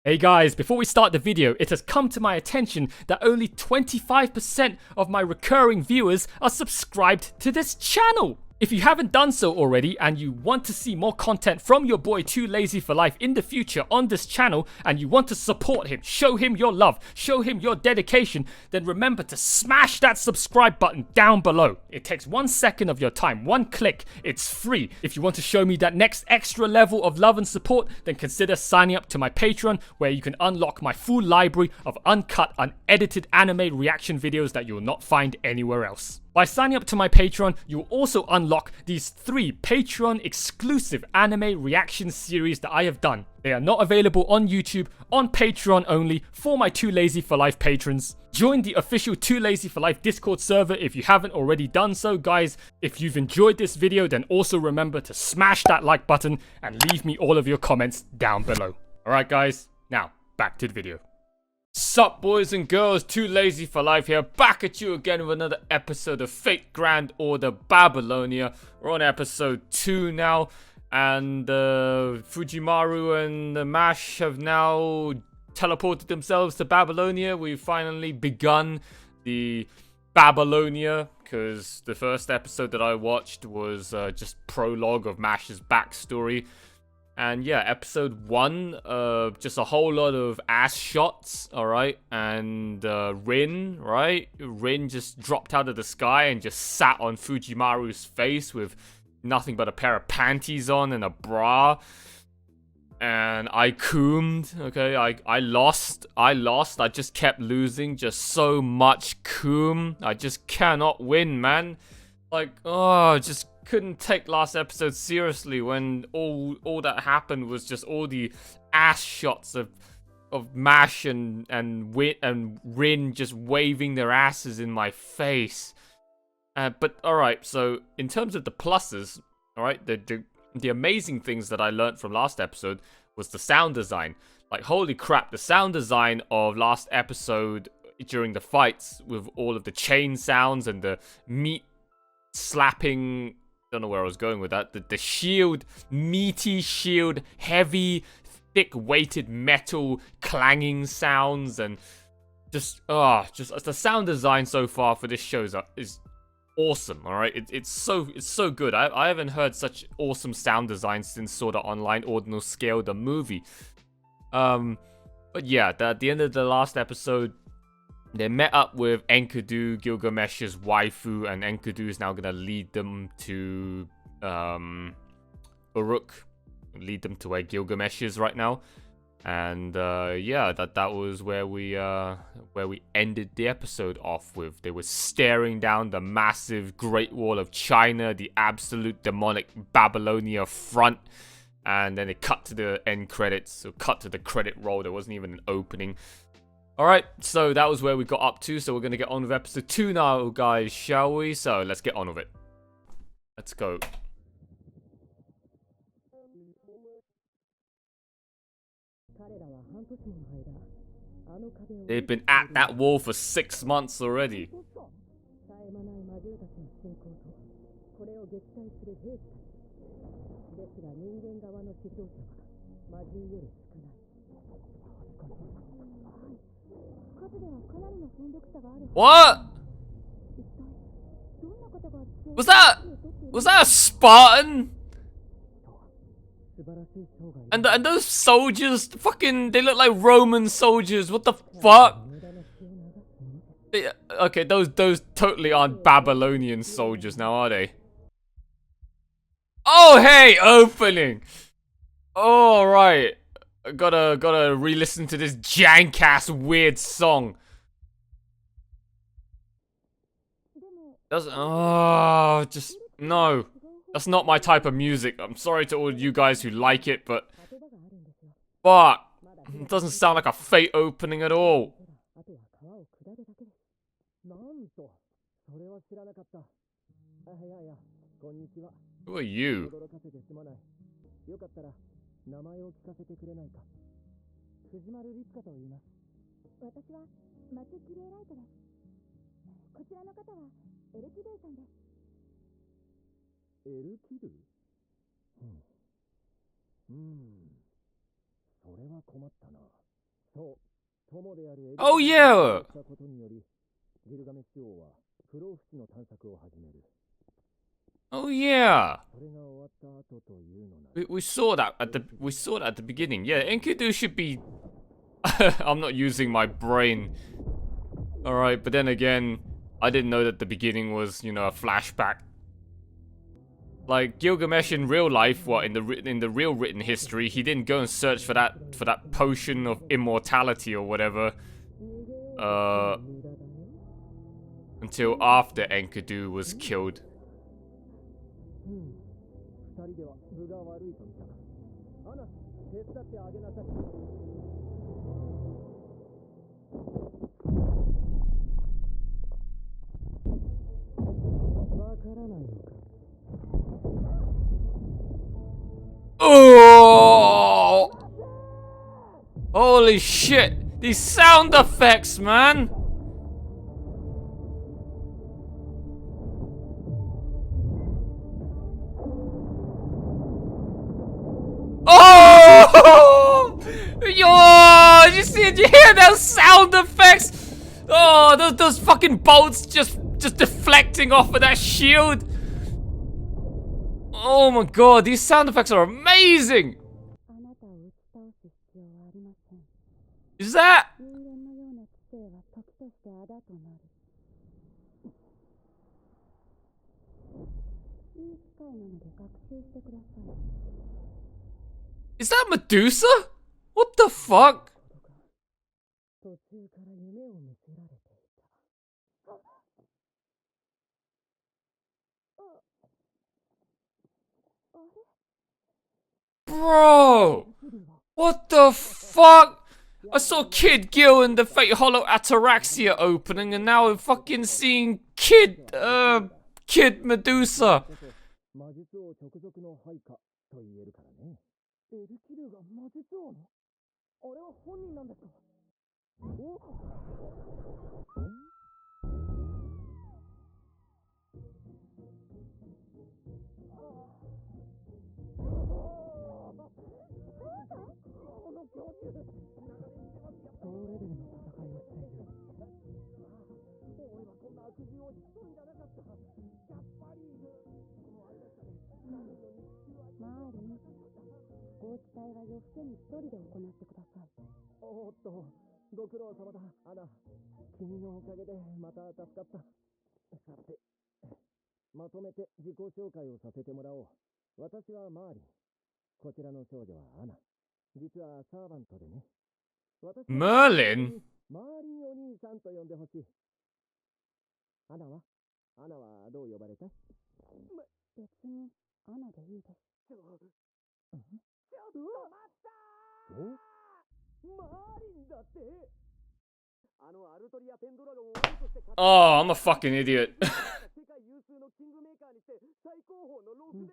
Hey guys, before we start the video, it has come to my attention that only 25% of my recurring viewers are subscribed to this channel. If you haven't done so already and you want to see more content from your boy Too Lazy for Life in the future on this channel and you want to support him, show him your love, show him your dedication, then remember to smash that subscribe button down below. It takes 1 second of your time, 1 click, it's free. If you want to show me that next extra level of love and support, then consider signing up to my Patreon where you can unlock my full library of uncut, unedited anime reaction videos that you will not find anywhere else. By signing up to my Patreon, you will also unlock these 3 Patreon exclusive anime reaction series that I have done. They are not available on YouTube, on Patreon only for my Too Lazy for Life patrons. Join the official Too Lazy for Life Discord server if you haven't already done so, guys. If you've enjoyed this video, then also remember to smash that like button and leave me all of your comments down below. Alright guys, now back to the video. Sup boys and girls, Too Lazy for Life here, back at you again with another episode of Fate Grand Order Babylonia. We're on episode 2 now, and Fujimaru and the Mash have now teleported themselves to Babylonia. We've finally begun the Babylonia, because the first episode that I watched was just prologue of Mash's backstory. And yeah, episode 1, just a whole lot of ass shots, alright? And Rin, right? Rin just dropped out of the sky and just sat on Fujimaru's face with nothing but a pair of panties on and a bra. And I coomed, okay? I lost. I just kept losing. Just so much coom. I just cannot win, man. Like, oh, just couldn't take last episode seriously when all that happened was just all the ass shots of Mash and Rin just waving their asses in my face. But alright, so in terms of the pluses, alright, the amazing things that I learned from last episode was the sound design. Like, holy crap, the sound design of last episode during the fights with all of the chain sounds and the meat slapping. Don't know where I was going with that. The shield, meaty shield, heavy, thick weighted metal clanging sounds, and just the sound design so far for this show is awesome. All right, it's so good. I haven't heard such awesome sound design since Sword Art Online Ordinal Scale the movie. But yeah, at the end of the last episode, they met up with Enkidu, Gilgamesh's waifu, and Enkidu is now gonna lead them to Uruk, lead them to where Gilgamesh is right now. And yeah, that was where we ended the episode off with. They were staring down the massive Great Wall of China, the absolute demonic Babylonia front. And then it cut to the end credits, or cut to the credit roll. There wasn't even an opening. Alright, so that was where we got up to, so we're going to get on with episode 2 now, guys, shall we? So, let's get on with it. Let's go. They've been at that wall for 6 months already. What? Was that a Spartan? And those soldiers, fucking, they look like Roman soldiers. What the fuck? Okay, those totally aren't Babylonian soldiers now, are they? Oh, hey, opening. All right, gotta re-listen to this jank-ass weird song. Just no. That's not my type of music. I'm sorry to all you guys who like it, but it doesn't sound like a Fate opening at all. Who are you? Oh yeah! Oh yeah! We saw that at the beginning. Yeah, Enkidu should be. I'm not using my brain. All right, but then again, I didn't know that the beginning was, you know, a flashback. Like Gilgamesh in real life, what in the real written history, he didn't go and search for that potion of immortality or whatever. Until after Enkidu was killed. Oh! Holy shit! These sound effects, man! Oh! Yo! Did you see it? Did you hear those sound effects? Oh, those fucking bolts just deflecting off of that shield. Oh my god, these sound effects are amazing! Is that? Is that Medusa? What the fuck? Bro! What the fuck? I saw Kid Gil in the Fate Hollow Ataraxia opening, and now I'm fucking seeing Kid Medusa. Merlin? Oh, I'm a fucking idiot.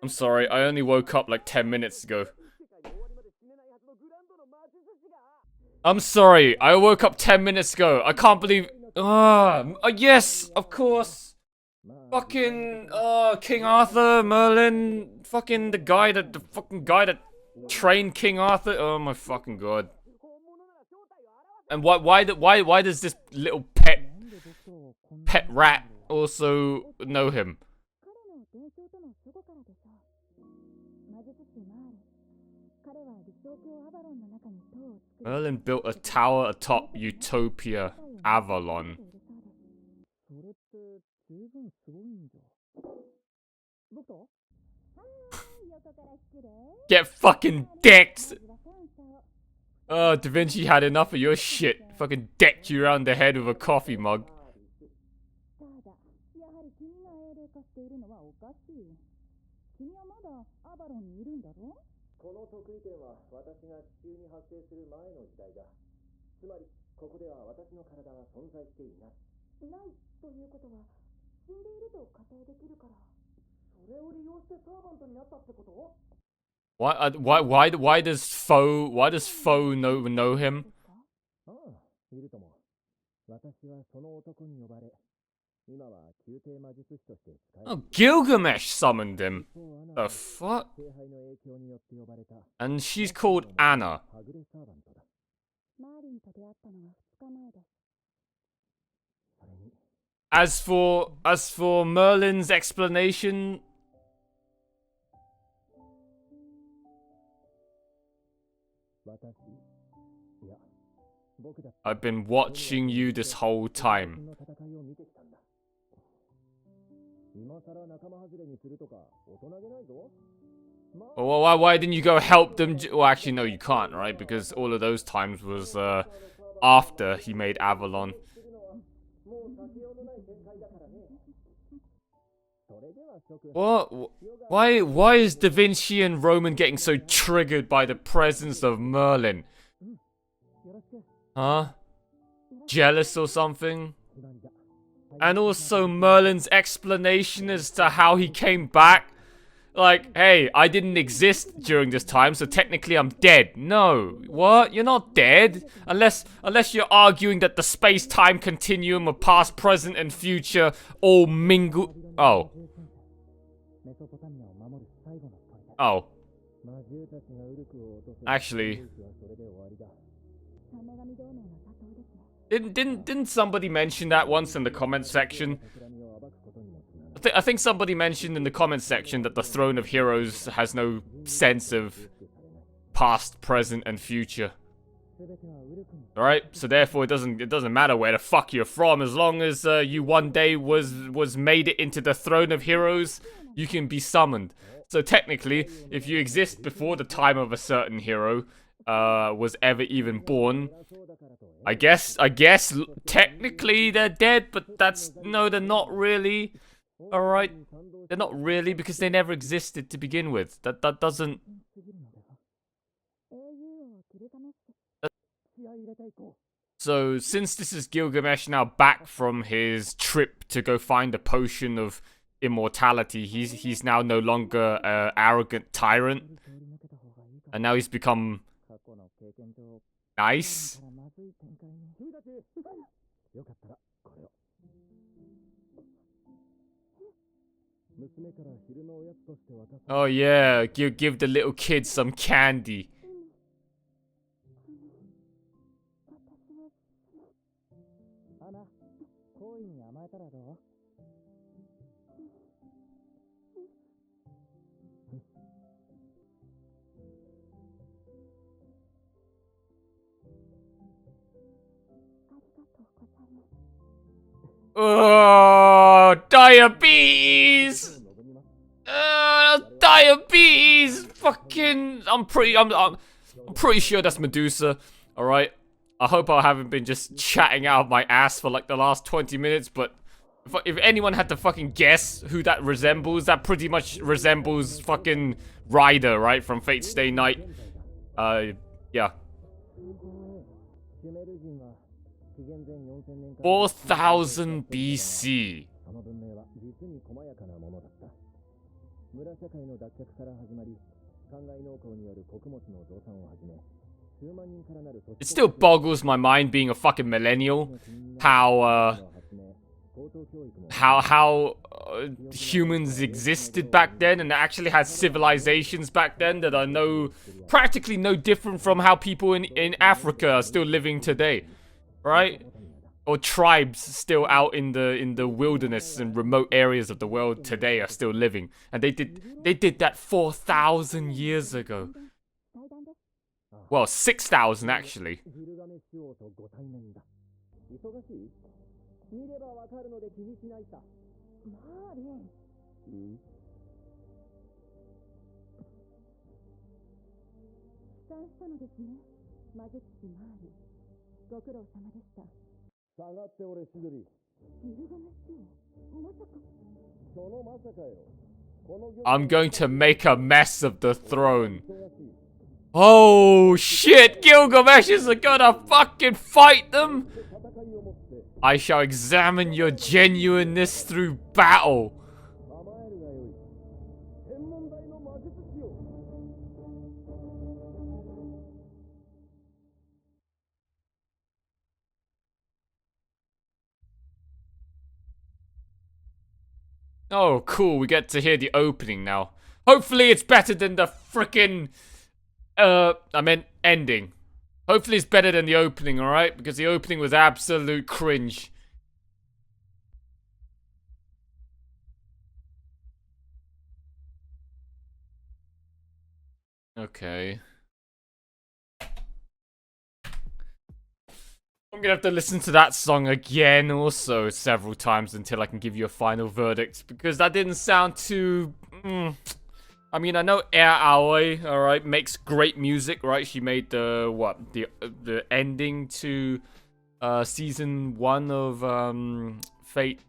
I'm sorry, I only woke up like 10 minutes ago. I'm sorry, I woke up 10 minutes ago. I can't believe... yes, of course. Fucking, King Arthur, Merlin, fucking the fucking guy that trained King Arthur. Oh my fucking god. And why does this little pet rat also know him? Merlin built a tower atop Utopia, Avalon. Get fucking decked! Oh, Da Vinci had enough of your shit. Fucking decked you around the head with a coffee mug. Why does Foe know him? Oh, Gilgamesh summoned him. The fuck? And she's called Anna. As for Merlin's explanation, I've been watching you this whole time. Well, why didn't you go help them? Well, actually, no, you can't, right? Because all of those times was after he made Avalon. What? Why is Da Vinci and Roman getting so triggered by the presence of Merlin? Huh? Jealous or something? And also Merlin's explanation as to how he came back. Like, hey, I didn't exist during this time, so technically I'm dead. No. What? You're not dead. Unless you're arguing that the space-time continuum of past, present, and future all mingle. Oh. Oh. Actually. Didn't somebody mention that once in the comments section? I think somebody mentioned in the comments section that the Throne of Heroes has no sense of past, present, and future. Alright, so therefore it doesn't matter where the fuck you're from, as long as you one day was made it into the Throne of Heroes, you can be summoned. So technically, if you exist before the time of a certain hero was ever even born, I guess technically they're dead, but no, they're not really. Alright, they're not really, because they never existed to begin with. That doesn't. So since this is Gilgamesh now back from his trip to go find a potion of immortality, he's now no longer an arrogant tyrant, and now he's become nice. Oh yeah, give the little kid some candy. Oh, diabetes! Diabetes! Fucking, I'm pretty sure that's Medusa. All right. I hope I haven't been just chatting out of my ass for like the last 20 minutes, but if anyone had to fucking guess who that resembles, that pretty much resembles fucking Ryder, right, from Fate Stay Night. Yeah. 4000 BC. It still boggles my mind, being a fucking millennial, how humans existed back then and actually had civilizations back then that are practically no different from how people in Africa are still living today, right? Or tribes still out in the wilderness and remote areas of the world today are still living, and they did that 4,000 years ago. Well, 6,000 actually. I'm going to make a mess of the throne. Oh shit, Gilgamesh is gonna fucking fight them! I shall examine your genuineness through battle. Oh, cool. We get to hear the opening now. Hopefully it's better than the frickin'... I meant ending. Hopefully it's better than the opening, alright? Because the opening was absolute cringe. Okay. I'm gonna have to listen to that song again also several times until I can give you a final verdict. Because that didn't sound too... I mean, I know Air Aoi, alright, makes great music, right? She made the, what? The ending to season 1 of Fate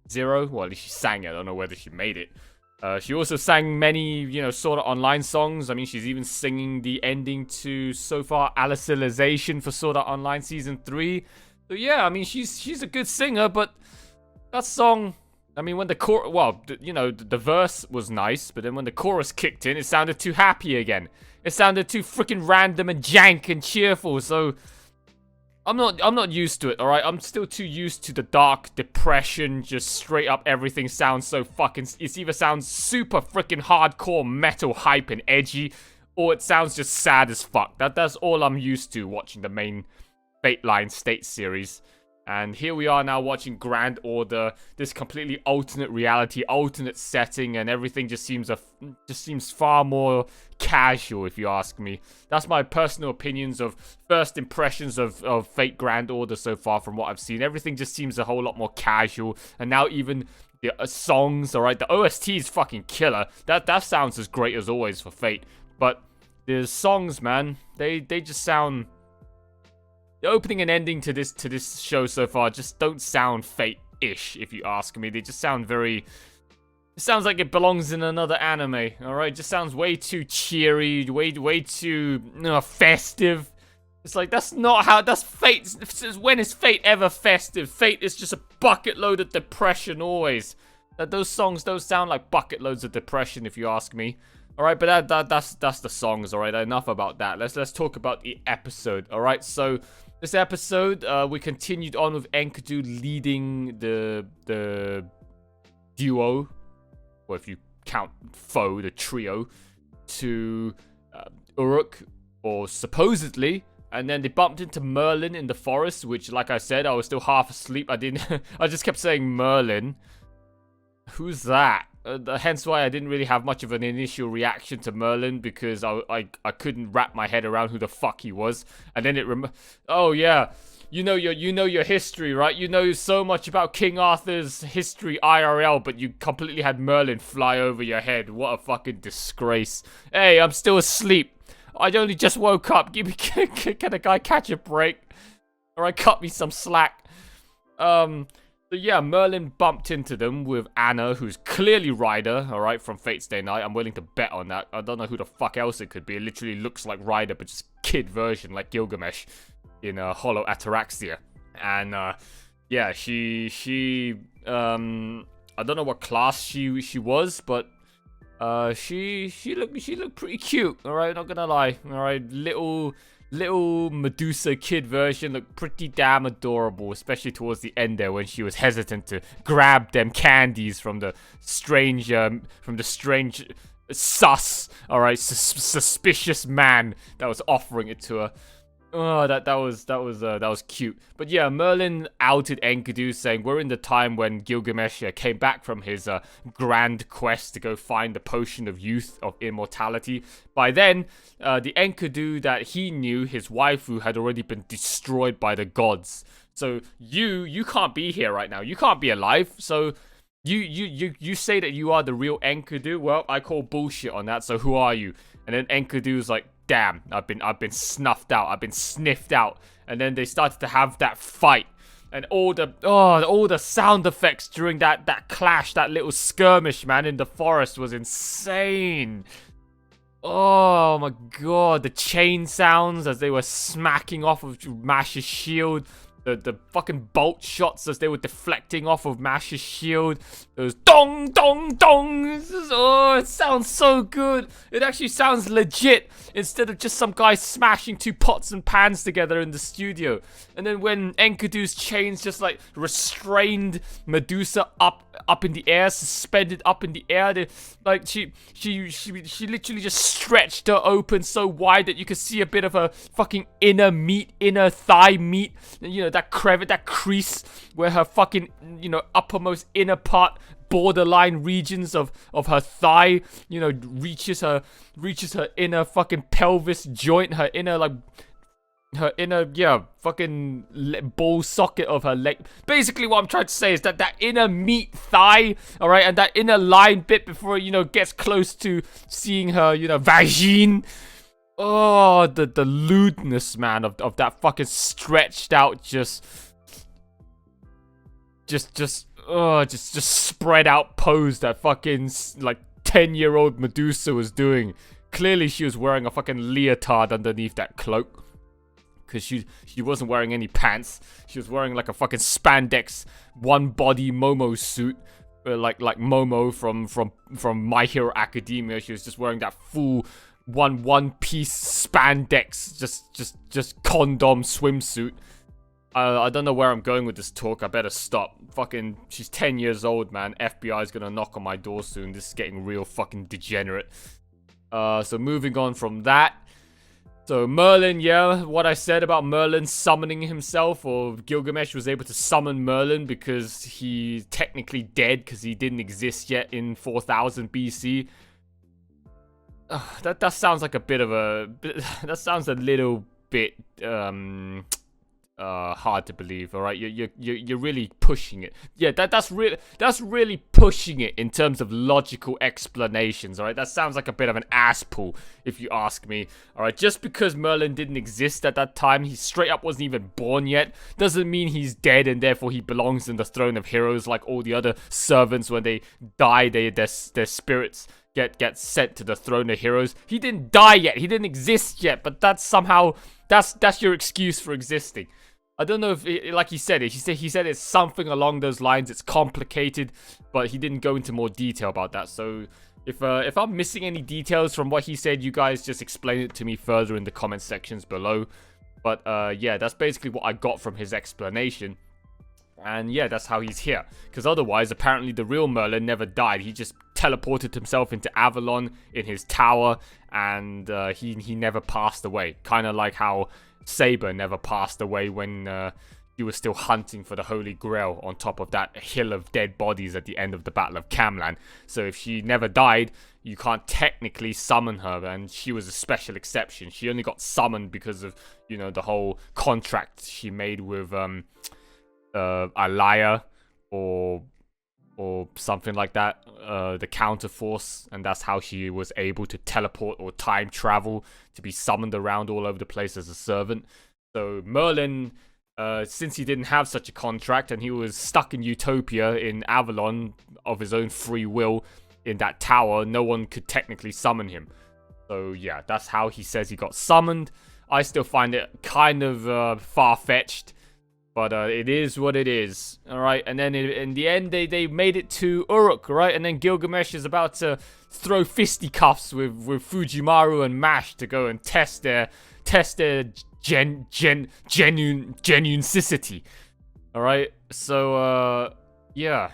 Zero. Well, at least she sang it. I don't know whether she made it. She also sang many, you know, Sword Art Online songs. I mean, she's even singing the ending to, so far, Alicization for Sword Art Online Season 3. So yeah, I mean, she's a good singer, but that song... I mean, when the chorus... Well, you know, the verse was nice, but then when the chorus kicked in, it sounded too happy again. It sounded too freaking random and jank and cheerful, so... I'm not used to it, alright? I'm still too used to the dark depression, just straight up everything sounds so fucking... It either sounds super freaking hardcore metal hype and edgy, or it sounds just sad as fuck. That's all I'm used to watching the main Fate Line State series. And here we are now watching Grand Order, this completely alternate reality, alternate setting, and everything just seems far more casual, if you ask me. That's my personal opinions of first impressions of Fate Grand Order so far from what I've seen. Everything just seems a whole lot more casual, and now even the songs, alright, the OST is fucking killer. That sounds as great as always for Fate, but the songs, man, they just sound... The opening and ending to this show so far just don't sound Fate-ish, if you ask me. They just sound very... It sounds like it belongs in another anime, alright? It just sounds way too cheery, way too, festive. It's like, that's not how... That's Fate. When is Fate ever festive? Fate is just a bucket load of depression, always. Those songs don't sound like bucket loads of depression, if you ask me. Alright, but that's the songs, alright? Enough about that. Let's talk about the episode, alright? So... This episode, we continued on with Enkidu leading the duo, or if you count foe, the trio, to Uruk, or supposedly, and then they bumped into Merlin in the forest, which, like I said, I was still half asleep. I just kept saying Merlin. Who's that? Hence why I didn't really have much of an initial reaction to Merlin, because I couldn't wrap my head around who the fuck he was. And then oh yeah, you know your history, right? You know so much about King Arthur's history IRL, but you completely had Merlin fly over your head. What a fucking disgrace. Hey, I'm still asleep. I only just woke up. Can a guy catch a break? Alright, cut me some slack. So yeah, Merlin bumped into them with Anna, who's clearly Ryder, alright, from Fate's Day Night. I'm willing to bet on that. I don't know who the fuck else it could be. It literally looks like Ryder, but just kid version, like Gilgamesh in Hollow Ataraxia. And, yeah, she I don't know what class she was, but, she looked pretty cute, alright, not gonna lie, alright, little Medusa kid version looked pretty damn adorable, especially towards the end there when she was hesitant to grab them candies from the strange, suspicious man that was offering it to her. Oh, that was cute. But yeah, Merlin outed Enkidu, saying we're in the time when Gilgamesh came back from his grand quest to go find the potion of youth, of immortality. By then, the Enkidu that he knew, his waifu, had already been destroyed by the gods. So you can't be here right now. You can't be alive. So you say that you are the real Enkidu. Well, I call bullshit on that. So who are you? And then Enkidu's like, damn, I've been snuffed out. I've been sniffed out. And then they started to have that fight. And all the sound effects during that clash, that little skirmish, man, in the forest was insane. Oh my god, the chain sounds as they were smacking off of Mash's shield. the fucking bolt shots as they were deflecting off of Mash's shield. It was dong, dong, dong. Oh, it sounds so good. It actually sounds legit instead of just some guy smashing 2 pots and pans together in the studio. And then when Enkidu's chains just like restrained Medusa up in the air, suspended up in the air, like she literally just stretched her open so wide that you could see a bit of her fucking inner thigh meat. You know, that crease where her fucking, you know, uppermost inner part, borderline regions of her thigh, you know, reaches her inner fucking pelvis joint, her inner fucking ball socket of her leg. Basically what I'm trying to say is that inner meat thigh, all right, and that inner line bit before it, you know, gets close to seeing her, you know, vagine. Oh, the lewdness, man, of that fucking stretched out, just spread out pose that fucking, like, 10-year-old Medusa was doing. Clearly, she was wearing a fucking leotard underneath that cloak. Because she wasn't wearing any pants. She was wearing, like, a fucking spandex one-body Momo suit. Like Momo from My Hero Academia. She was just wearing that full one-piece spandex, just condom swimsuit. I don't know where I'm going with this talk. I better stop. Fucking, she's 10 years old, man. FBI's gonna knock on my door soon. This is getting real fucking degenerate. So moving on from that. So Merlin, yeah, what I said about Merlin summoning himself, or Gilgamesh was able to summon Merlin because he's technically dead because he didn't exist yet in 4000 BC. That sounds like a bit of a... That sounds a little bit hard to believe. All right, you're really pushing it. Yeah, that's really pushing it in terms of logical explanations. All right, that sounds like a bit of an ass pull, if you ask me. All right, just because Merlin didn't exist at that time, he straight up wasn't even born yet, doesn't mean he's dead and therefore he belongs in the throne of heroes like all the other servants. When they die, their spirits get sent to the throne of heroes. He didn't die yet. He didn't exist yet. But that's somehow that's your excuse for existing. I don't know if like he said it. He said it's something along those lines. It's complicated, but he didn't go into more detail about that. So if I'm missing any details from what he said, you guys just explain it to me further in the comment sections below. But yeah, that's basically what I got from his explanation. And yeah, that's how he's here. Because otherwise, apparently the real Merlin never died. He just teleported himself into Avalon in his tower. And he never passed away. Kind of like how Saber never passed away when he was still hunting for the Holy Grail on top of that hill of dead bodies at the end of the Battle of Camlan. So if she never died, you can't technically summon her. And she was a special exception. She only got summoned because of, you know, the whole contract she made with... Alaya or something like that, the counterforce, and that's how she was able to teleport or time travel to be summoned around all over the place as a servant. So Merlin, since he didn't have such a contract and he was stuck in Utopia in Avalon of his own free will in that tower, no one could technically summon him. So yeah, that's how he says he got summoned. I still find it kind of far-fetched. But it is what it is, all right? And then in the end, they made it to Uruk, right? And then Gilgamesh is about to throw fisticuffs with Fujimaru and Mash to go and test their genuinity, all right? So, yeah.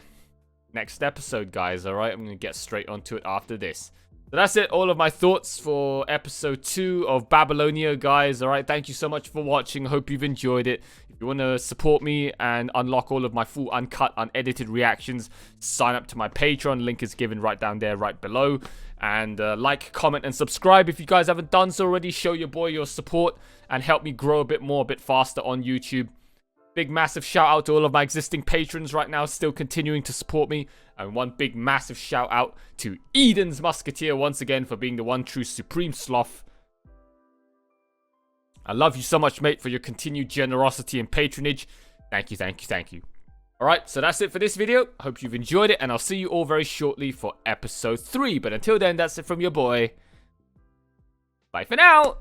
Next episode, guys, all right? I'm going to get straight onto it after this. So that's it, all of my thoughts for episode 2 of Babylonia, guys. All right, thank you so much for watching. Hope you've enjoyed it. If you want to support me and unlock all of my full, uncut, unedited reactions, sign up to my Patreon. Link is given right down there, right below. And like, comment, and subscribe if you guys haven't done so already. Show your boy your support and help me grow a bit more, a bit faster on YouTube. Big massive shout out to all of my existing patrons right now, still continuing to support me. And one big massive shout out to Eden's Musketeer once again for being the one true supreme sloth. I love you so much, mate, for your continued generosity and patronage. Thank you, thank you, thank you. Alright, so that's it for this video. I hope you've enjoyed it, and I'll see you all very shortly for episode 3. But until then, that's it from your boy. Bye for now.